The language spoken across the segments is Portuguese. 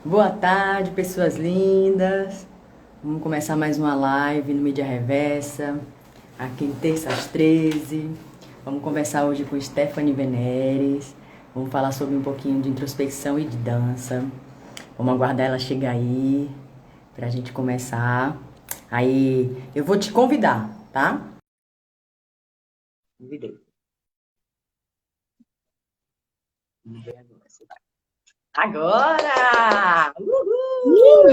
Boa tarde, pessoas lindas. Vamos começar mais uma live no Mídia Reversa, aqui terça às 13. Vamos conversar hoje com Stephanie Veneres. Vamos falar sobre um pouquinho de introspecção e de dança. Vamos aguardar ela chegar aí pra gente começar. Aí eu vou te convidar, tá? Convidei. Vamos ver agora se vai. Agora! Uhul!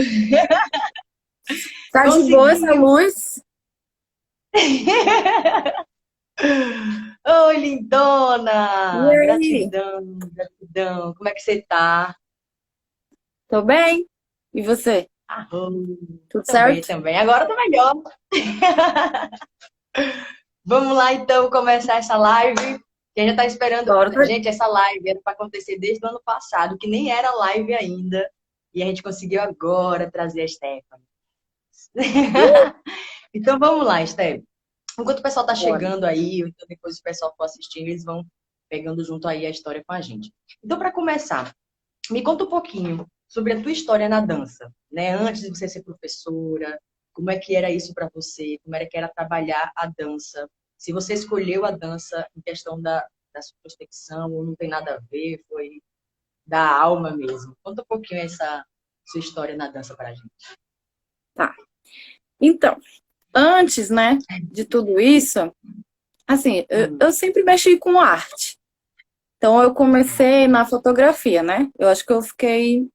Tá de boa essa Conseguiu! luz? Oi, E lindona! aí? Gratidão, gratidão. Como é que você tá? Tô bem? E você? Arrou. Tudo Também, certo? também. Agora tá melhor. Vamos lá, então, começar essa live. Quem já tá esperando. Bora. Gente, essa live era para acontecer desde o ano passado, que nem era live ainda. E a gente conseguiu agora trazer a Stephanie. Então, vamos lá, Stephanie. Enquanto o pessoal tá Bora. chegando aí, ou então depois o pessoal for assistindo, eles vão pegando junto aí a história com a gente. Então, para começar, me conta um pouquinho sobre a tua história na dança, né? Antes de você ser professora, como é que era isso para você? Como era que era trabalhar a dança? Se você escolheu a dança em questão da sua prospecção ou não tem nada a ver, foi da alma mesmo. Conta um pouquinho essa sua história na dança pra gente. Tá. Então, antes, né, de tudo isso, assim, eu sempre mexi com arte. Então, eu comecei na fotografia, né? Eu acho que eu fiquei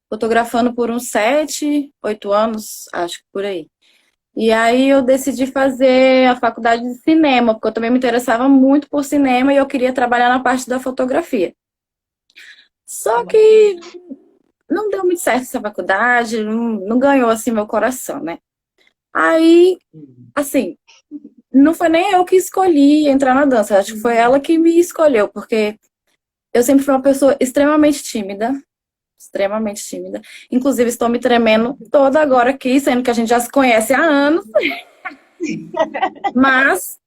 fotografando por uns 7, 8 anos, acho que por aí. E aí eu decidi fazer a faculdade de cinema, porque eu também me interessava muito por cinema e eu queria trabalhar na parte da fotografia. Que Só bacana. que não deu muito certo essa faculdade, não ganhou assim meu coração, né? Aí, assim, não foi nem eu que escolhi entrar na dança, acho que foi ela que me escolheu, porque eu sempre fui uma pessoa extremamente tímida, extremamente tímida. Inclusive, estou me tremendo toda agora aqui, sendo que a gente já se conhece há anos, mas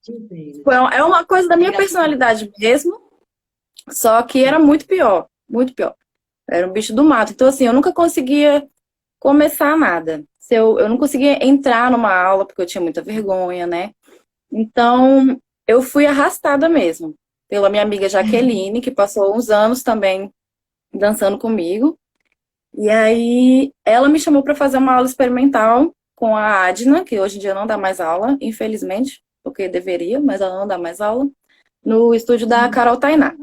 Te entendo. é uma coisa da É minha gratidão. personalidade mesmo, só que era muito pior, muito pior. Era um bicho do mato. Então, assim, eu nunca conseguia começar nada. Se eu não conseguia entrar numa aula porque eu tinha muita vergonha, né? Então, eu fui arrastada mesmo pela minha amiga Jaqueline, que passou uns anos também dançando comigo. E aí, ela me chamou para fazer uma aula experimental com a Adna, que hoje em dia não dá mais aula, infelizmente, porque deveria, mas ela não dá mais aula, no estúdio da Carol Tainá.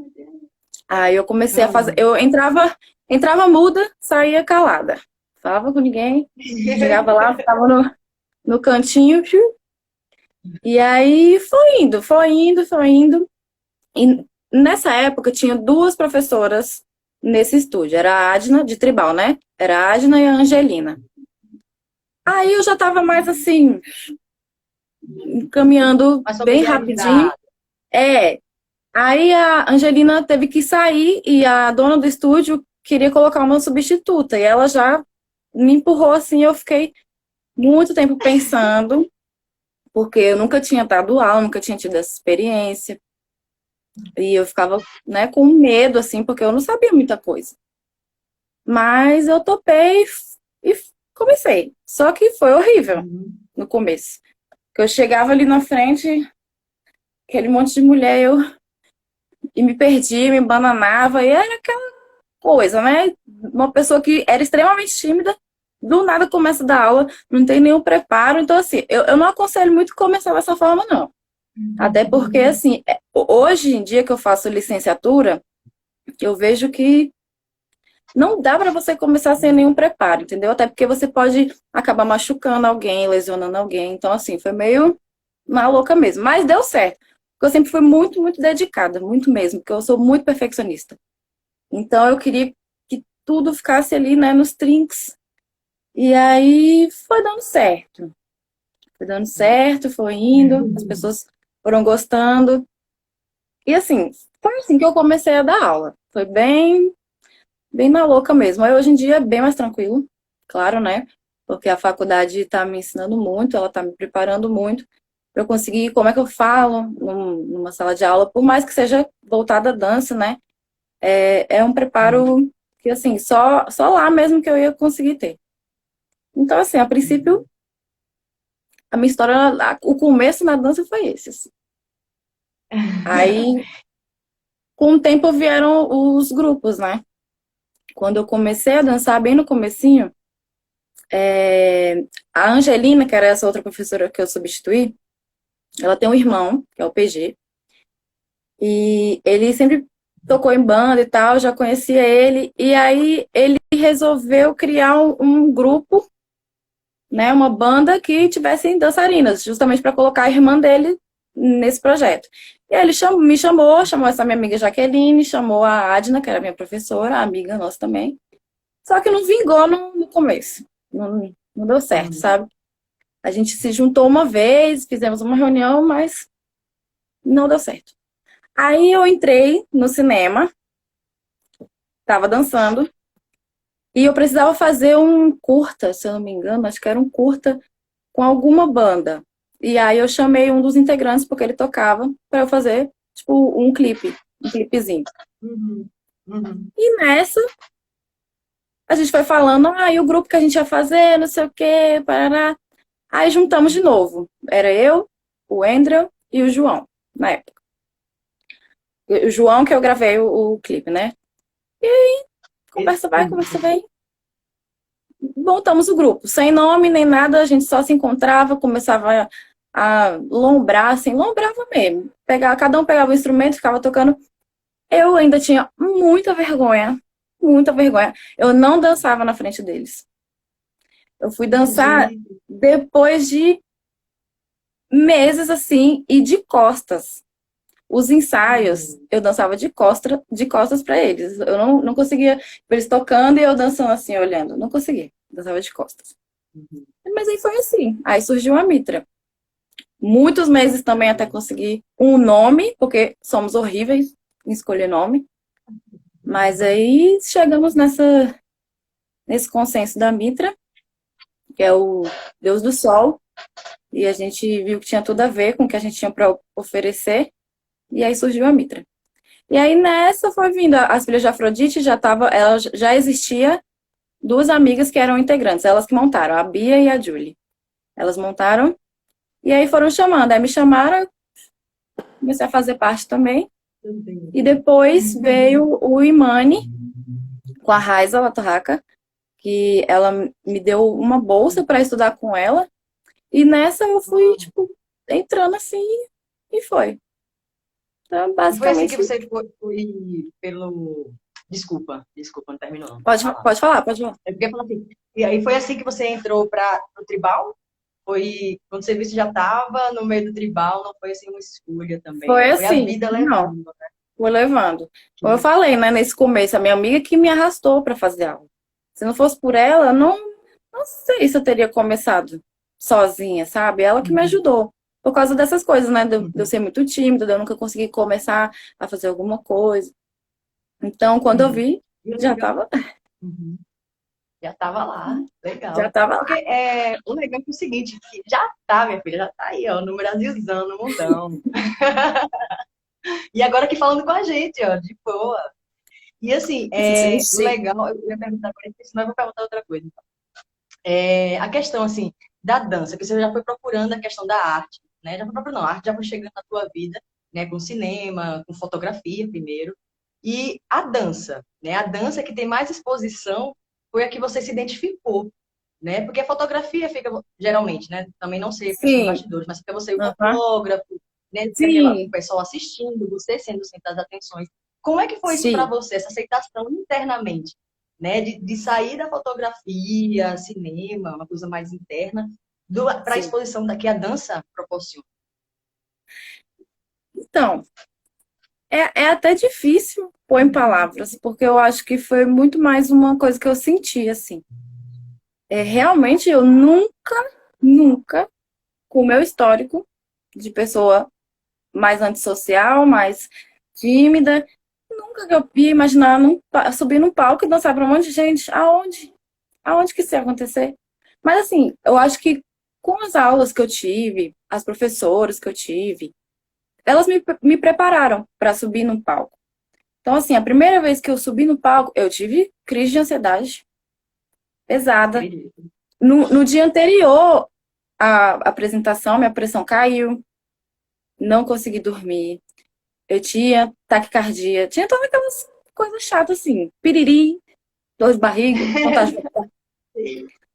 Aí eu comecei a fazer, eu entrava muda, saía calada. Falava com ninguém, chegava lá, ficava no cantinho, e aí foi indo, foi indo, foi indo. E nessa época tinha duas professoras nesse estúdio. Era a Adna, de tribal, né? Era a Adna e a Angelina. Aí eu já tava mais assim, caminhando Mas bem rapidinho. familiarizado. É. Aí a Angelina teve que sair e a dona do estúdio queria colocar uma substituta. E ela já me empurrou assim, eu fiquei muito tempo pensando, porque eu nunca tinha dado aula, nunca tinha tido essa experiência. E eu ficava, né, com medo, assim, porque eu não sabia muita coisa. Mas eu topei e comecei. Só que foi horrível Uhum. no começo. Porque eu chegava ali na frente, aquele monte de mulher, e me perdia, me bananava, e era aquela coisa, né? Uma pessoa que era extremamente tímida, do nada começa a dar aula, não tem nenhum preparo. Então, assim, eu não aconselho muito começar dessa forma, não. Até porque, assim, hoje em dia que eu faço licenciatura, eu vejo que não dá para você começar sem nenhum preparo, entendeu? Até porque você pode acabar machucando alguém, lesionando alguém. Então, assim, foi meio maluca mesmo. Mas deu certo. Porque eu sempre fui muito, muito dedicada, muito mesmo, porque eu sou muito perfeccionista. Então, eu queria que tudo ficasse ali, né, nos trinks. E aí foi dando certo. Foi dando certo, foi indo, as pessoas foram gostando. E assim, foi assim que eu comecei a dar aula. Foi bem, bem na louca mesmo. Aí hoje em dia é bem mais tranquilo, claro, né? Porque a faculdade está me ensinando muito, ela está me preparando muito para eu conseguir, como é que eu falo numa sala de aula, por mais que seja voltada à dança, né? É um preparo que assim, só lá mesmo que eu ia conseguir ter. Então, assim, a princípio, a minha história, o começo na dança foi esse, assim. Aí, com o tempo vieram os grupos, né? Quando eu comecei a dançar, bem no comecinho, a Angelina, que era essa outra professora que eu substituí, ela tem um irmão, que é o PG, e ele sempre tocou em banda e tal, já conhecia ele, e aí ele resolveu criar um grupo, né, uma banda que tivesse dançarinas, justamente para colocar a irmã dele nesse projeto. E aí ele me chamou essa minha amiga Jaqueline, chamou a Adna, que era minha professora, amiga nossa também. Só que não vingou no começo. Não deu certo, sabe? A gente se juntou uma vez, fizemos uma reunião, mas não deu certo. Aí eu entrei no cinema, tava dançando, e eu precisava fazer um curta, se eu não me engano, acho que era um curta com alguma banda. E aí eu chamei um dos integrantes, porque ele tocava, para eu fazer, tipo, um clipezinho. Uhum. Uhum. E nessa, a gente foi falando, e o grupo que a gente ia fazer, não sei o quê, parará. Aí juntamos de novo. Era eu, o Andrew e o João, na época. O João que eu gravei o clipe, né? E aí, conversa vai, conversa vem. Montamos o grupo, sem nome nem nada, a gente só se encontrava, começava a lombrar, assim, lombrava mesmo. Cada um pegava o instrumento, ficava tocando. Eu ainda tinha muita vergonha, muita vergonha. Eu não dançava na frente deles. Eu fui dançar depois de meses, assim, e de costas. Os ensaios, eu dançava de costas para eles. Eu não conseguia, eles tocando e eu dançando assim, olhando. Não conseguia, dançava de costas. Mas aí foi assim. Aí surgiu a Mitra. Muitos meses também até conseguir um nome, porque somos horríveis em escolher nome. Mas aí chegamos nesse consenso da Mitra, que é o Deus do Sol, e a gente viu que tinha tudo a ver com o que a gente tinha para oferecer, e aí surgiu a Mitra. E aí nessa foi vindo as filhas de Afrodite, ela já existia duas amigas que eram integrantes, elas que montaram, a Bia e a Julie. Elas montaram e aí foram chamando, aí me chamaram, comecei a fazer parte também. E depois veio o Imani com a Raiza Latorraca, que ela me deu uma bolsa para estudar com ela. E nessa eu fui, tipo, entrando assim e foi. Então, Foi assim basicamente. que você foi pelo. Desculpa, não terminou não. Pode falar, pode falar. É porque fala assim. E aí foi assim que você entrou para o tribal? Foi quando o serviço já estava no meio do tribal, não foi assim uma escolha também, Foi né? Foi a assim, vida não, levando, né? vou levando. Como eu falei, né, nesse começo, a minha amiga que me arrastou para fazer aula. Se não fosse por ela, não sei se eu teria começado sozinha, sabe? Ela que me ajudou. Por causa dessas coisas, né? De eu ser muito tímida, de eu nunca conseguir começar a fazer alguma coisa. Então, quando eu vi, já estava Uhum. Já estava lá, já legal. tava lá. Porque o legal é o seguinte, que já tá, minha filha, já tá aí, ó, no Brasilzão, no mundão. E agora aqui falando com a gente, ó, de boa. E assim, Sim, o sim. legal, eu ia perguntar agora, senão eu vou perguntar outra coisa. Então. A questão, assim, da dança, que você já foi procurando a questão da arte, né? Já foi procurando, a arte já foi chegando na tua vida, né? Com cinema, com fotografia primeiro. E a dança, né? A dança que tem mais exposição foi a que você se identificou, né? Porque a fotografia fica, geralmente, né? Também não sei a questão dos Sim. bastidores, mas fica você e o Aham. fotógrafo, né? O Sim, pessoal assistindo, você sendo o centro das atenções. Como é que foi isso para sim, você, essa aceitação internamente, né? De sair da fotografia, cinema, uma coisa mais interna, para a sim. exposição da que a dança proporciona. Então, é até difícil pôr em palavras, porque eu acho que foi muito mais uma coisa que eu senti, assim. Realmente eu nunca, com o meu histórico de pessoa mais antissocial, mais tímida, nunca que eu ia imaginar subir num palco e dançar para um monte de gente. Aonde? Aonde que isso ia acontecer? Mas assim, eu acho que com as aulas que eu tive, as professoras que eu tive, elas me prepararam para subir no palco. Então, assim, a primeira vez que eu subi no palco, eu tive crise de ansiedade pesada. Acredito. No dia anterior à apresentação, minha pressão caiu, não consegui dormir. Eu tinha taquicardia, tinha todas aquelas coisas chatas assim, piriri, dor de barriga, vontade de vomitar.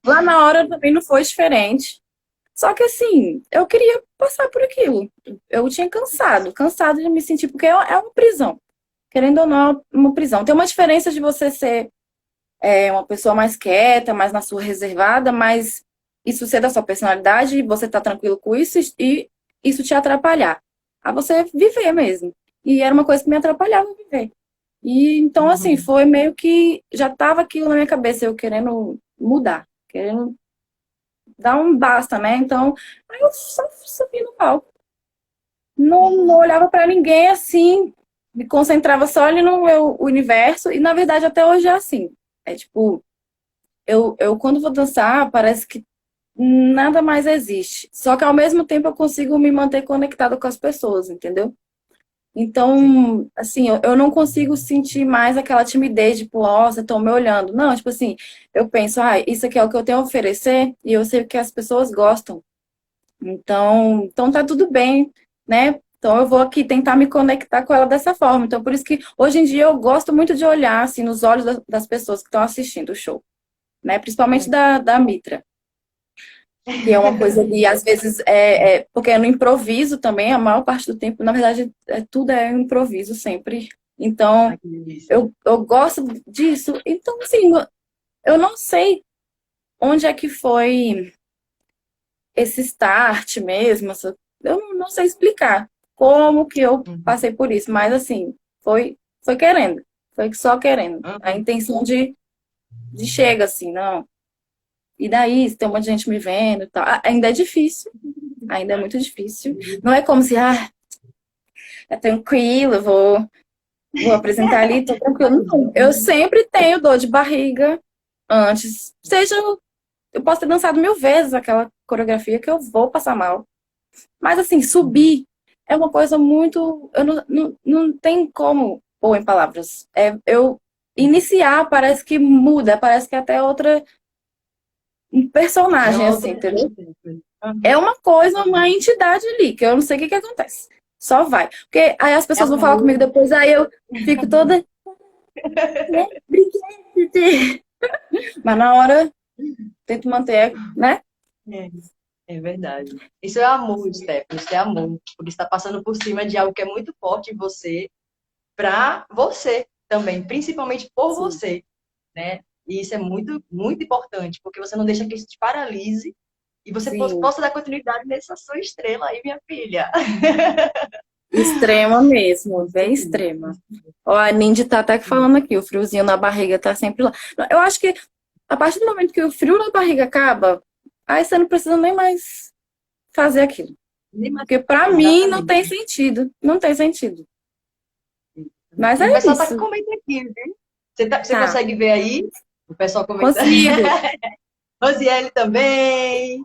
Lá na hora também não foi diferente. Só que assim, eu queria passar por aquilo. Eu tinha cansado de me sentir, porque é uma prisão. Querendo ou não, é uma prisão. Tem uma diferença de você ser uma pessoa mais quieta, mais na sua reservada, mas isso ser da sua personalidade, você tá tranquilo com isso e isso te atrapalhar. A você viver mesmo. E era uma coisa que me atrapalhava a viver. E então, assim, Uhum. foi meio que já tava aquilo na minha cabeça, eu querendo mudar, querendo dar um basta, né? Então, aí eu só subi no palco. Não olhava pra ninguém assim, me concentrava só ali no meu universo, e na verdade até hoje é assim. É tipo, eu quando vou dançar, parece que nada mais existe. Só que ao mesmo tempo eu consigo me manter conectada com as pessoas, entendeu? Sim. Então, assim, eu não consigo sentir mais aquela timidez, tipo, nossa, estão me olhando. Não, tipo assim, eu penso, isso aqui é o que eu tenho a oferecer e eu sei que as pessoas gostam. Então tá tudo bem, né? Então eu vou aqui tentar me conectar com ela dessa forma. Então por isso que hoje em dia eu gosto muito de olhar assim nos olhos das pessoas que estão assistindo o show, né? Principalmente Hum. da Mitra, que é uma coisa ali, às vezes porque é no improviso também, a maior parte do tempo, na verdade, tudo é um improviso sempre. Então Ai, que delícia. eu gosto disso. Então assim, eu não sei onde é que foi esse start mesmo, eu não sei explicar como que eu Uhum. passei por isso, mas assim, foi querendo, foi só querendo. A Uhum. intenção de chega assim, não. E daí, se tem um monte de gente me vendo e tal, ainda é difícil, ainda é muito difícil. Não é como se, é tranquilo, vou apresentar ali, tô tranquilo. Não, eu sempre tenho dor de barriga antes. Seja, eu posso ter dançado 1000 vezes aquela coreografia que eu vou passar mal. Mas assim, subir é uma coisa muito. Eu não tem como pôr em palavras. Eu iniciar parece que muda, parece que é até outra um É personagem, assim, outra entendeu? coisa. É Uhum. uma coisa, uma entidade ali, que eu não sei o que acontece. Só vai. Porque aí as É pessoas vão falar amor. comigo depois, aí eu fico toda. Né? Obrigada. Mas na hora, tento manter, né? É, é verdade. Isso é amor, Stephanie. Isso é amor. Por estar passando por cima de algo que é muito forte em você, para você também, principalmente por Sim, você, né? E isso é muito, muito importante, porque você não deixa que isso te paralise e você sim. possa dar continuidade nessa sua estrela aí, minha filha. Extrema mesmo, Isso bem aí. extrema. Ó, a Nindy tá até falando aqui, o friozinho na barriga tá sempre lá. Eu acho que a partir do momento que o frio na barriga acaba, aí você não precisa nem mais fazer aquilo. Porque pra mim não tem Exatamente. sentido. Não tem sentido. Mas E o é pessoal tá isso. comentando aqui, viu? Você Tá. consegue ver aí? O pessoal comentando. Consigo. Rosiele também.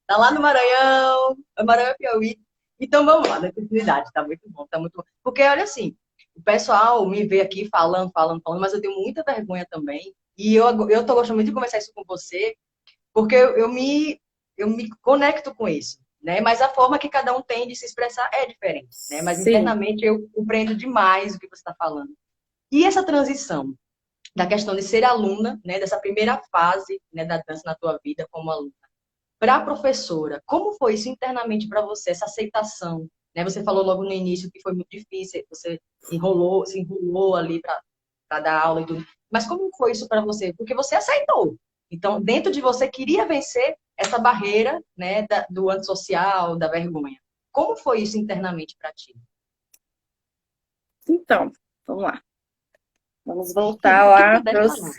Tá lá no Maranhão. Maranhão, Piauí. Então vamos lá, na continuidade. Tá muito bom, tá muito bom. Porque olha assim, o pessoal me vê aqui falando, mas eu tenho muita vergonha também. E eu tô gostando muito de conversar isso com você, porque eu me conecto com isso, né? Mas a forma que cada um tem de se expressar é diferente, né? Mas Sim, internamente eu compreendo demais o que você está falando. E essa transição da questão de ser aluna, né? Dessa primeira fase, né, da dança na tua vida como aluna, para a professora, como foi isso internamente para você, essa aceitação? Né? Você falou logo no início que foi muito difícil, você se enrolou ali para dar aula e tudo. Mas como foi isso para você? Porque você aceitou. Então, dentro de você queria vencer essa barreira, né, do antissocial, da vergonha. Como foi isso internamente para ti? então, vamos lá. Vamos voltar O que lá puder falar.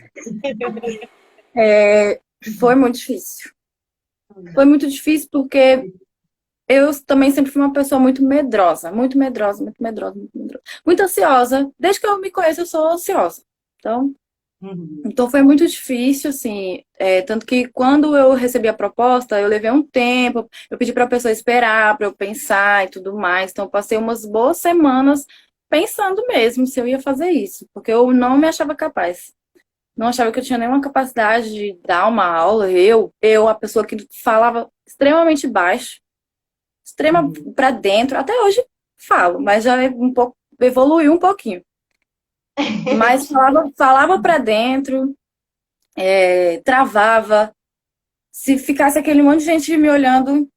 Foi muito difícil. Foi muito difícil porque eu também sempre fui uma pessoa muito medrosa, muito medrosa, muito medrosa, muito medrosa. Muito ansiosa. Desde que eu me conheço, eu sou ansiosa. Então, Uhum. então foi muito difícil, assim. Tanto que quando eu recebi a proposta, eu levei um tempo, eu pedi para a pessoa esperar, para eu pensar e tudo mais. Então, eu passei umas boas semanas pensando mesmo se eu ia fazer isso, porque eu não me achava capaz. não achava que eu tinha nenhuma capacidade de dar uma aula. A pessoa que falava extremamente baixo, extrema Uhum. para dentro, até hoje falo, mas já é um pouco, evoluiu um pouquinho. Mas falava para dentro, travava. Se ficasse aquele monte de gente me olhando,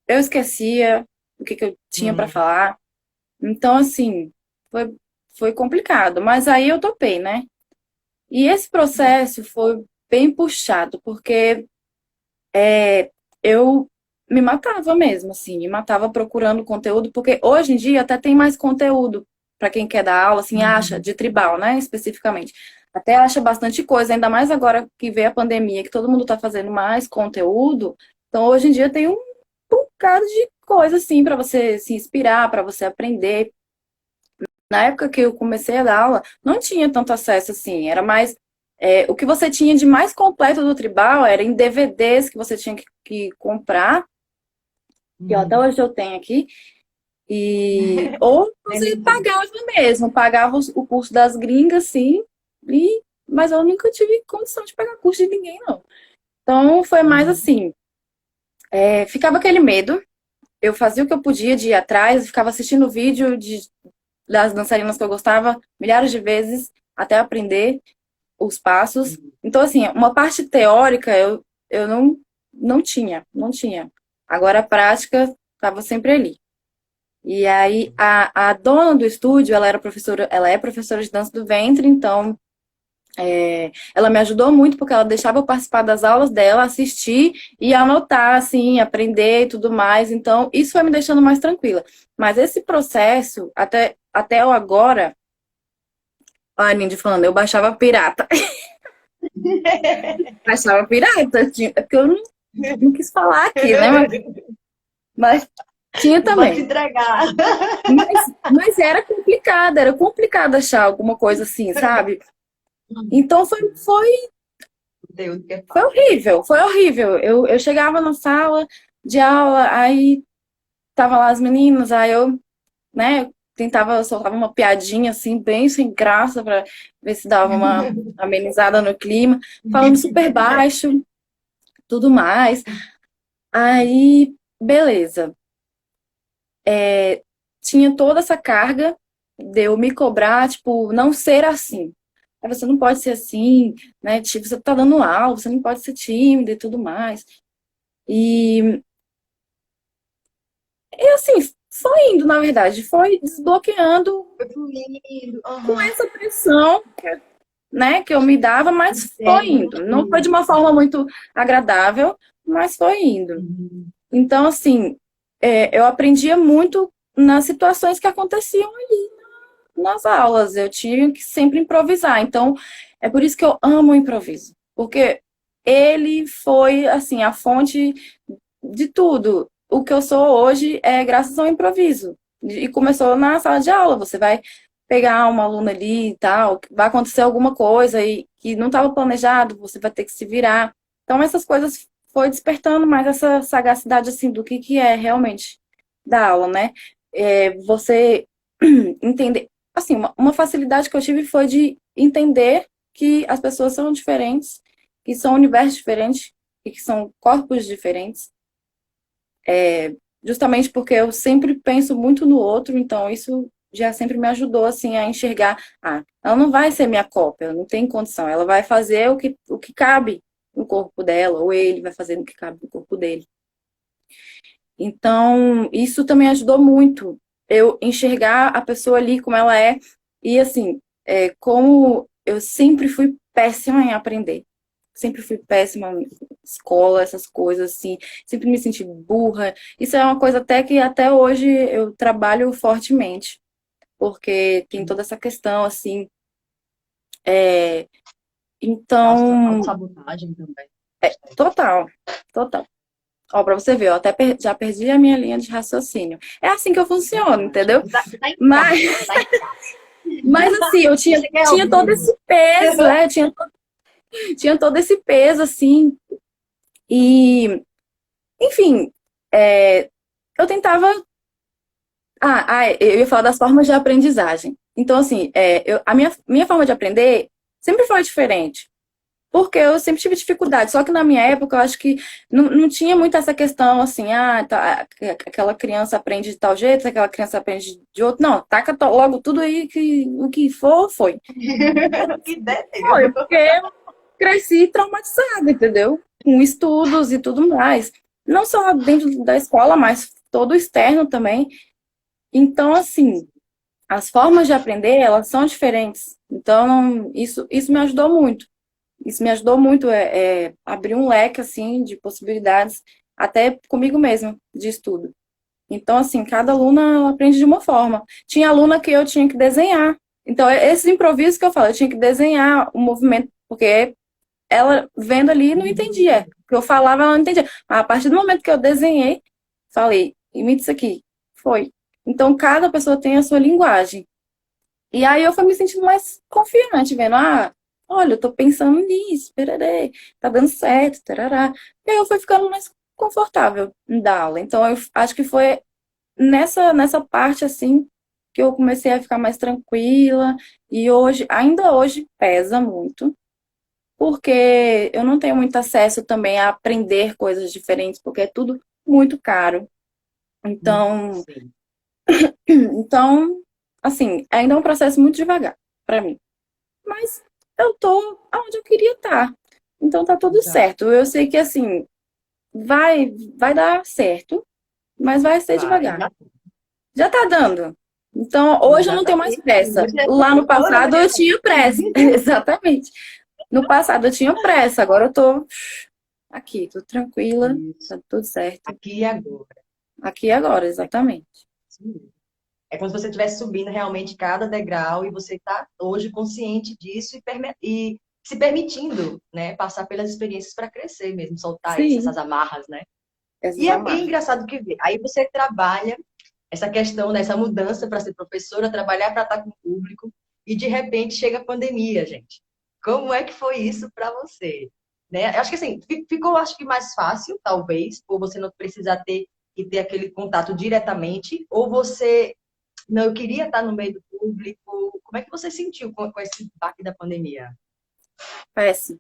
eu esquecia o que eu tinha para Hum. falar. Então, assim, foi, foi complicado. Mas aí eu topei, né? E esse processo foi bem puxado, porque eu me matava mesmo, assim, me matava procurando conteúdo, porque hoje em dia até tem mais conteúdo para quem quer dar aula, assim, acha, Uhum. de tribal, né, especificamente. Até acha bastante coisa, ainda mais agora que veio a pandemia, que todo mundo está fazendo mais conteúdo. Então, hoje em dia tem um bocado de coisa, assim, para você se inspirar, para você aprender. Na época que eu comecei a dar aula, não tinha tanto acesso assim, era mais. O que você tinha de mais completo do tribal era em DVDs que você tinha que comprar, que até Uhum. hoje eu tenho aqui, ou Nem você lembrei. pagava mesmo, pagava o curso das gringas, sim, mas eu nunca tive condição de pagar curso de ninguém, não. Então foi mais Uhum. assim, ficava aquele medo, eu fazia o que eu podia de ir atrás, ficava assistindo vídeo das dançarinas que eu gostava milhares de vezes até aprender os passos. Uhum. Então, assim, uma parte teórica eu não tinha. Agora a prática estava sempre ali. E aí a dona do estúdio, ela é professora de dança do ventre, então ela me ajudou muito porque ela deixava eu participar das aulas dela, assistir e anotar, assim, aprender e tudo mais. Então, isso foi me deixando mais tranquila. Mas esse processo, até eu agora, a Nindy falando, eu baixava pirata. Baixava pirata, porque eu não quis falar aqui, né? Mas tinha Não pode se também. entregar. Mas era complicado achar alguma coisa assim, sabe? Então Conteúdo que é foi fácil. horrível, foi horrível. Eu chegava na sala de aula, aí tava lá as meninas, aí eu, né, tentava, soltava uma piadinha assim, bem sem graça, pra ver se dava uma amenizada no clima, falando super baixo, tudo mais. Aí, beleza. Tinha toda essa carga de eu me cobrar, tipo, não ser assim. Aí você não pode ser assim, né? Tipo, você tá dando aula, você não pode ser tímida e tudo mais. E, assim, foi indo, na verdade, foi desbloqueando Foi fluindo. com Aham. essa pressão, né, que eu me dava, mas foi Interna. indo. Não foi de uma forma muito agradável, mas foi indo. Uhum. Então, assim, eu aprendia muito nas situações que aconteciam nas aulas. Eu tinha que sempre improvisar. Então, é por isso que eu amo o improviso. Porque ele foi, assim, a fonte de tudo. O que eu sou hoje é graças ao improviso. E começou na sala de aula. Você vai pegar uma aluna ali e tal, vai acontecer alguma coisa e que não estava planejado, você vai ter que se virar. Então, essas coisas foi despertando mais essa sagacidade, assim, do que é realmente da aula, né? Você entender. Assim, uma facilidade que eu tive foi de entender que as pessoas são diferentes, que são universos diferentes e que são corpos diferentes, justamente porque eu sempre penso muito no outro, então isso já sempre me ajudou assim a enxergar, ela não vai ser minha cópia, não tem condição, ela vai fazer o que cabe no corpo dela, ou ele vai fazer o que cabe no corpo dele. Então, isso também ajudou muito eu enxergar a pessoa ali como ela é. E assim, como eu sempre fui péssima em aprender. Sempre fui péssima em escola, essas coisas assim. Sempre me senti burra. Isso é uma coisa até que até hoje eu trabalho fortemente. Porque tem toda essa questão, assim. É, então, Autossabotagem também. total, total. Ó, pra você ver, eu até já perdi a minha linha de raciocínio. É assim que eu funciono, Relaxa. entendeu? Você tá em Mas, casa. Você tá em casa. mas assim, eu Você quer ao tinha todo vivo. esse peso, tinha todo esse peso, assim. E, enfim, eu tentava. Eu ia falar das formas de aprendizagem. Então, assim, a minha forma de aprender sempre foi diferente. Porque eu sempre tive dificuldade. Só que na minha época, eu acho que não tinha muito essa questão assim, aquela criança aprende de tal jeito, aquela criança aprende de outro. Não, taca logo tudo aí que o que for, foi. Que ideia. Foi, porque eu cresci traumatizada, entendeu? Com estudos e tudo mais. Não só dentro da escola, mas todo o externo também. Então, assim, as formas de aprender, elas são diferentes. Então, isso me ajudou muito. Isso me ajudou muito abrir um leque, assim, de possibilidades, até comigo mesma, de estudo. Então, assim, cada aluna aprende de uma forma. Tinha aluna que eu tinha que desenhar. Então, esses improvisos que eu falo, eu tinha que desenhar o movimento, porque ela vendo ali não entendia. O que eu falava, ela não entendia. Mas a partir do momento que eu desenhei, falei, imita isso aqui. Foi. Então, cada pessoa tem a sua linguagem. E aí eu fui me sentindo mais confiante, vendo, olha, eu tô pensando nisso, pererê, tá dando certo, tarará. E aí eu fui ficando mais confortável em dar aula. Então, eu acho que foi nessa parte, assim, que eu comecei a ficar mais tranquila. E hoje, ainda hoje, pesa muito, porque eu não tenho muito acesso também a aprender coisas diferentes, porque é tudo muito caro. Então, Sim. então, assim, ainda é um processo muito devagar para mim. Mas eu tô onde eu queria estar. Então tá tudo Exato. certo. Eu sei que assim, vai dar certo, mas vai ser Vai, devagar. Já tá dando. Então, hoje eu não tenho mais exatamente. pressa. Hoje é Lá no professora, passado né? eu tinha pressa. Exatamente. No passado eu tinha pressa, agora eu tô aqui, tô tranquila, Isso. tá tudo certo. Aqui e agora. Aqui e agora, É exatamente. isso mesmo. É como se você estivesse subindo realmente cada degrau e você está hoje consciente disso e se permitindo, né, passar pelas experiências para crescer mesmo, soltar isso, Essas essas amarras, né? Essas E é amarras. engraçado que vê. Aí você trabalha essa questão, né, essa mudança para ser professora, trabalhar para estar com o público e de repente chega a pandemia, gente. Como é que foi isso para você? Né? Eu acho que assim, ficou acho que mais fácil, talvez, por você não precisar ter e ter aquele contato diretamente, ou você não, eu queria estar no meio do público. Como é que você sentiu com esse impacto da pandemia? Péssimo.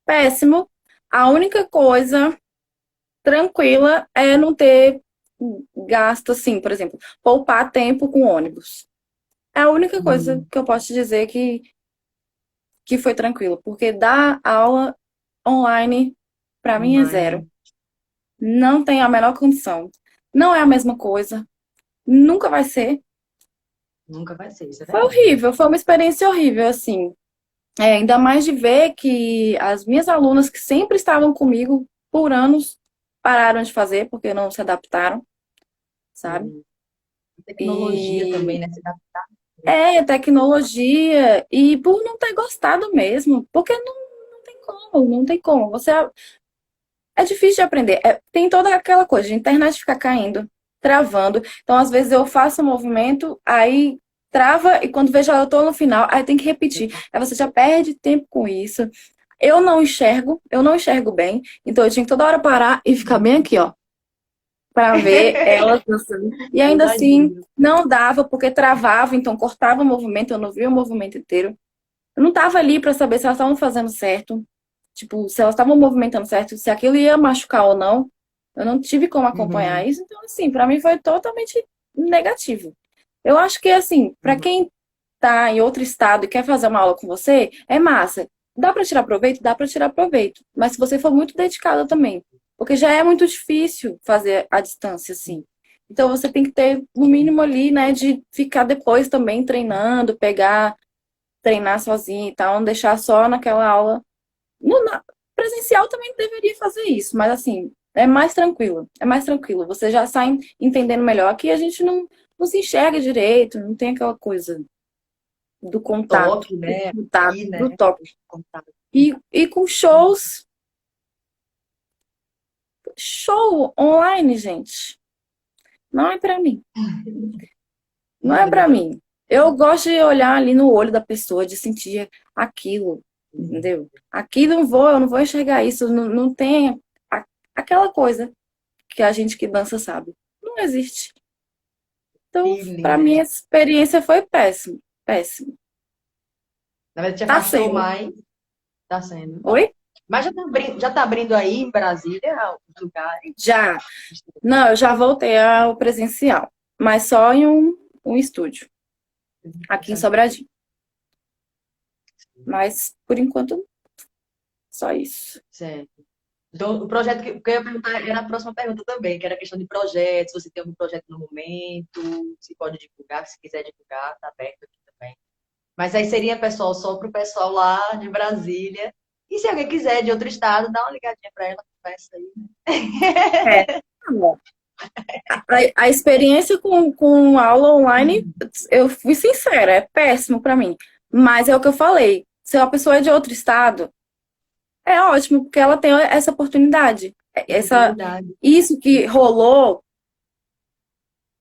Péssimo. A única coisa tranquila é não ter gasto, assim, por exemplo, poupar tempo com ônibus. É a única coisa Hum, que eu posso te dizer que foi tranquilo, porque dar aula online, pra mim, é zero. online Não tem a menor condição. Não é a mesma coisa. Nunca vai ser. nunca vai ser, isso é Foi verdade. horrível, foi uma experiência horrível, assim. Ainda mais de ver que as minhas alunas que sempre estavam comigo por anos pararam de fazer porque não se adaptaram, sabe? Sim. Tecnologia também, E né? Se adaptar. tecnologia e por não ter gostado mesmo, porque não tem como, não tem como. É difícil de aprender. Tem toda aquela coisa de internet ficar caindo, travando. Então, às vezes eu faço um movimento, aí trava e quando vejo eu tô no final, aí tem que repetir. Aí você já perde tempo com isso. Eu não enxergo bem, então eu tinha que toda hora parar e ficar bem aqui, ó, para ver elas dançando. E Eu ainda assim, imagino. não dava, porque travava, então cortava o movimento, eu não via o movimento inteiro. Eu não tava ali para saber se elas estavam fazendo certo, tipo, se elas estavam movimentando certo, se aquilo ia machucar ou não. Eu não tive como acompanhar Uhum, isso, então, assim, para mim foi totalmente negativo. Eu acho que, assim, para uhum. quem tá em outro estado e quer fazer uma aula com você, é massa. Dá para tirar proveito? Dá para tirar proveito. Mas se você for muito dedicada também, porque já é muito difícil fazer a distância assim. Então você tem que ter o Sim. mínimo ali, né, de ficar depois também treinando, pegar, treinar sozinho e tal, não deixar só naquela aula. Presencial também deveria fazer isso, mas assim, é mais tranquilo. É mais tranquilo. Você já sai entendendo melhor. Aqui a gente não se enxerga direito, não tem aquela coisa Toque, né? Aqui, né? do toque. Contato. E com show online, gente, não é pra mim. Não é pra Não. mim. Eu gosto de olhar ali no olho da pessoa, de sentir aquilo, entendeu? Aqui eu não vou enxergar isso, não tem aquela coisa que a gente que dança sabe. Não existe. Então, Feeling, pra mim, né? a experiência foi péssima. Péssima. Na verdade, te Tá afastou sendo. mais. Tá sendo. Oi? Mas já tá abrindo aí em Brasília os lugares? Já. Não, eu já voltei ao presencial, mas só em um estúdio, aqui em Sobradinho. Mas, por enquanto, só isso. Certo. Então, o projeto que eu ia perguntar era a próxima pergunta também, que era a questão de projetos, se você tem algum projeto no momento, se pode divulgar, se quiser divulgar, tá aberto aqui também. Mas aí seria, pessoal, só para o pessoal lá de Brasília. E se alguém quiser de outro estado, dá uma ligadinha para ela, conversa aí. É. A experiência com aula online, eu fui sincera, é péssimo pra mim. Mas é o que eu falei. Se a pessoa é de outro estado, é ótimo, porque ela tem essa oportunidade. Oportunidade. Isso que rolou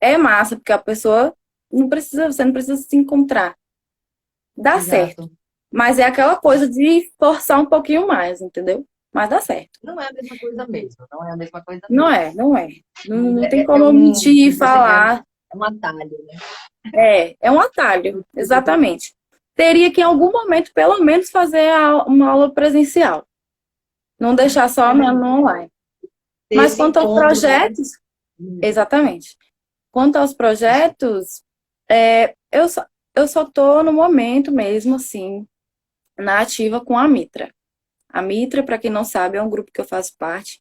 é massa, porque a pessoa não precisa, você não precisa se encontrar. Dá certo. Exato. Mas é aquela coisa de forçar um pouquinho mais, entendeu? Mas dá certo. Não é a mesma coisa mesmo. Não é a mesma coisa Não mesmo. é, não é. Não tem É como eu um, mentir e como você quer, falar. é um atalho, né? É um atalho, exatamente. Teria que em algum momento, pelo menos, fazer uma aula presencial. Não deixar só no online. Ter Mas esse quanto aos encontro, né? projetos, exatamente. Quanto aos projetos, eu só tô no momento mesmo, assim, na ativa com a Mitra. A Mitra, para quem não sabe, é um grupo que eu faço parte,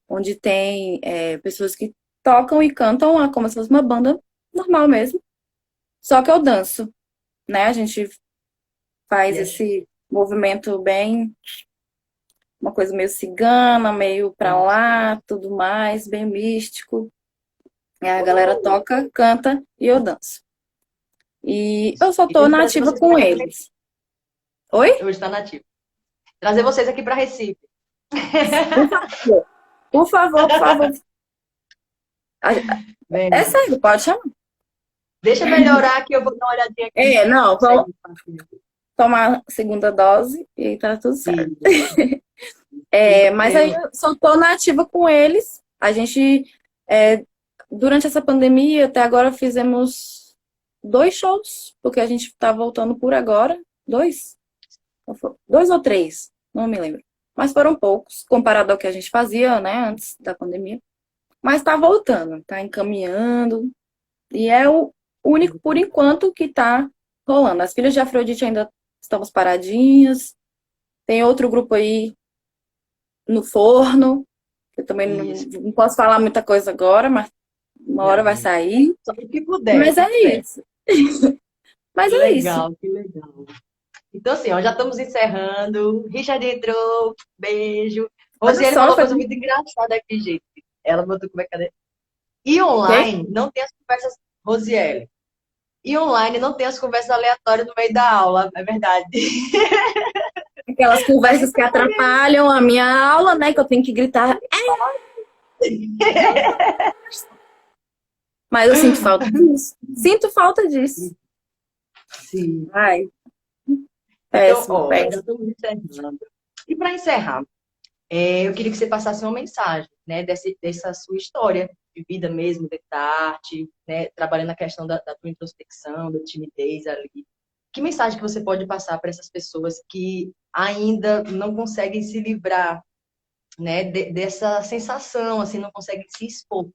onde tem pessoas que tocam e cantam como se fosse uma banda normal mesmo. Só que eu danço, né? A gente faz esse movimento bem, uma coisa meio cigana, meio pra lá, tudo mais, bem místico. E a galera toca, canta e eu danço. E eu só E tô tem que na trazer ativa vocês para com cá. eles. Oi? Hoje está nativo. Trazer vocês aqui para Recife. Por favor. Por favor, por favor. É Vem. sério, pode chamar. Deixa melhorar que eu vou dar uma olhadinha aqui se a gente Não, vamos consegue fazer. tomar a segunda dose e aí tá tudo certo. Mas aí Eu, eu só tô na ativa com eles. A gente, durante essa pandemia, até agora fizemos 2 shows, porque a gente tá voltando por agora. 2? 2 ou 3, não me lembro. Mas foram poucos, comparado ao que a gente fazia, né, antes da pandemia. Mas tá voltando, tá encaminhando. E é o único, por enquanto, que tá rolando. As filhas de Afrodite ainda estamos paradinhas. Tem outro grupo aí no forno. Eu também isso. não posso falar muita coisa agora, mas uma hora vai sair. Só o que puder, o Mas que é puder. isso. Mas Que é isso. legal, que legal. Então, assim, ó, já estamos encerrando. Richard entrou, beijo. Olha Rosiane só, falou uma foi coisa muito engraçada aqui, gente. Ela botou como é que é. E quê? online não tem as conversas, Rosiane. E online não tem as conversas aleatórias no meio da aula, é verdade. Aquelas A gente conversas que tá atrapalham a minha aula, né? Que eu tenho que gritar. Mas eu sinto falta disso. Sinto falta disso. sim. Ai, Então, péssimo, ó, já péssimo. estamos encerrando. E para encerrar, eu queria que você passasse uma mensagem, né, dessa sua história de vida mesmo, dentro da arte, né, trabalhando a questão da tua introspecção, da timidez ali. Que mensagem que você pode passar para essas pessoas que ainda não conseguem se livrar, né, dessa sensação, assim, não conseguem se expor?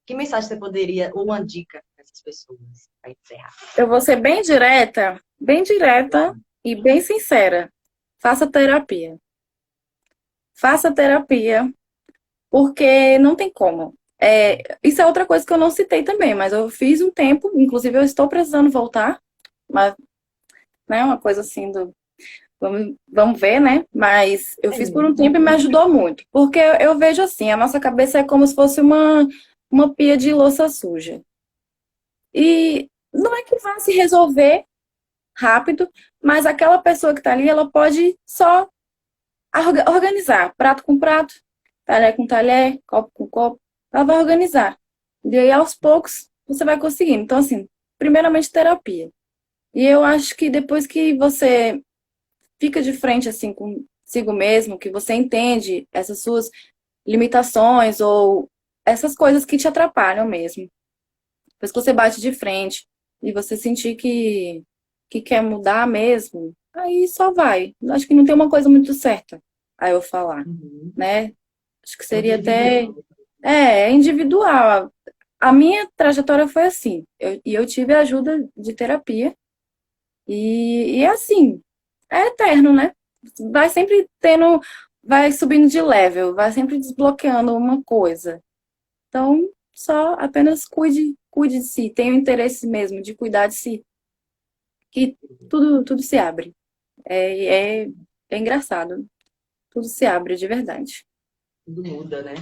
Que mensagem você poderia, ou uma dica para essas pessoas, para encerrar? Eu vou ser bem direta e bem sincera. Faça terapia. Faça terapia, porque não tem como. Isso é outra coisa que eu não citei também, mas eu fiz um tempo, inclusive eu estou precisando voltar, mas, né, uma coisa assim do. Vamos ver, né? Mas eu fiz por um tempo e me ajudou muito. Porque eu vejo assim, a nossa cabeça é como se fosse uma pia de louça suja. E não é que vá se resolver rápido, mas aquela pessoa que está ali, ela pode só organizar prato com prato, talher com talher, copo com copo. Ela vai organizar. E aí, aos poucos, você vai conseguindo. Então, assim, primeiramente, terapia. E eu acho que depois que você fica de frente, assim, consigo mesmo, que você entende essas suas limitações ou essas coisas que te atrapalham mesmo. Depois que você bate de frente e você sentir que quer mudar mesmo, aí só vai. Acho que não tem uma coisa muito certa a eu falar, Uhum. né? Acho que É seria até. individual. É individual. A minha trajetória foi assim. E eu tive ajuda de terapia. E é assim, é eterno, né? Vai sempre tendo, vai subindo de level, vai sempre desbloqueando uma coisa. Então, só apenas cuide de si. Tenha o interesse mesmo de cuidar de si, que tudo se abre. É engraçado. Tudo se abre de verdade. Tudo muda, né?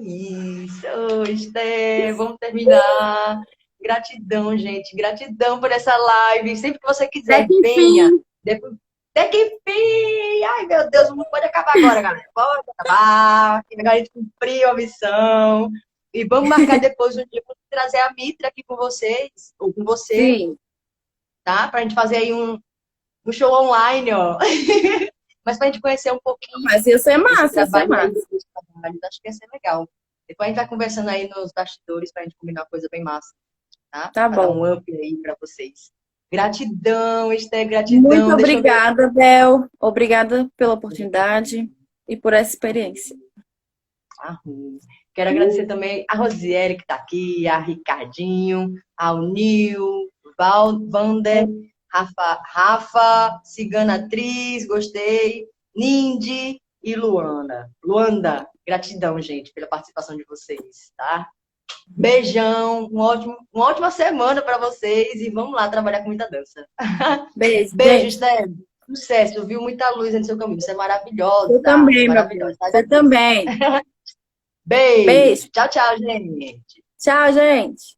Isso, Esté, vamos terminar. Gratidão, gente. Gratidão por essa live. Sempre que você Até quiser, que venha. enfim. Depois... Até que enfim! Ai, meu Deus, o mundo pode acabar agora, galera. Pode acabar. Que agora a gente cumpriu a missão. E vamos marcar depois um dia para trazer a Mitra aqui com vocês, ou com você, Sim. tá? Pra gente fazer aí um show online, ó. Mas pra gente conhecer um pouquinho Mas isso é esse massa, isso é trabalho aí massa. dos trabalhos. Acho que ia ser legal. Depois a gente vai conversando aí nos bastidores pra gente combinar uma coisa bem massa, tá? Tá Pra dar bom. um up aí pra vocês. Gratidão, Esther, Muito gratidão. Deixa eu ver. obrigada, Bel. Obrigada pela oportunidade e por essa experiência. Arruma. Quero agradecer também a Rosiele, que está aqui, a Ricardinho, ao Nil, Vander, Rafa, Cigana Atriz, gostei, Nindy e Luanda. Luanda, gratidão, gente, pela participação de vocês, tá? Beijão, uma ótima semana para vocês e vamos lá trabalhar com muita dança. Beijo, Beijo, gente. Esther. Sucesso, viu? Muita luz no seu caminho. Você é Você maravilhosa. Você é também, meu maravilhosa. bem. Você também. Beijo. Beijo. Tchau, tchau, gente. Tchau, gente.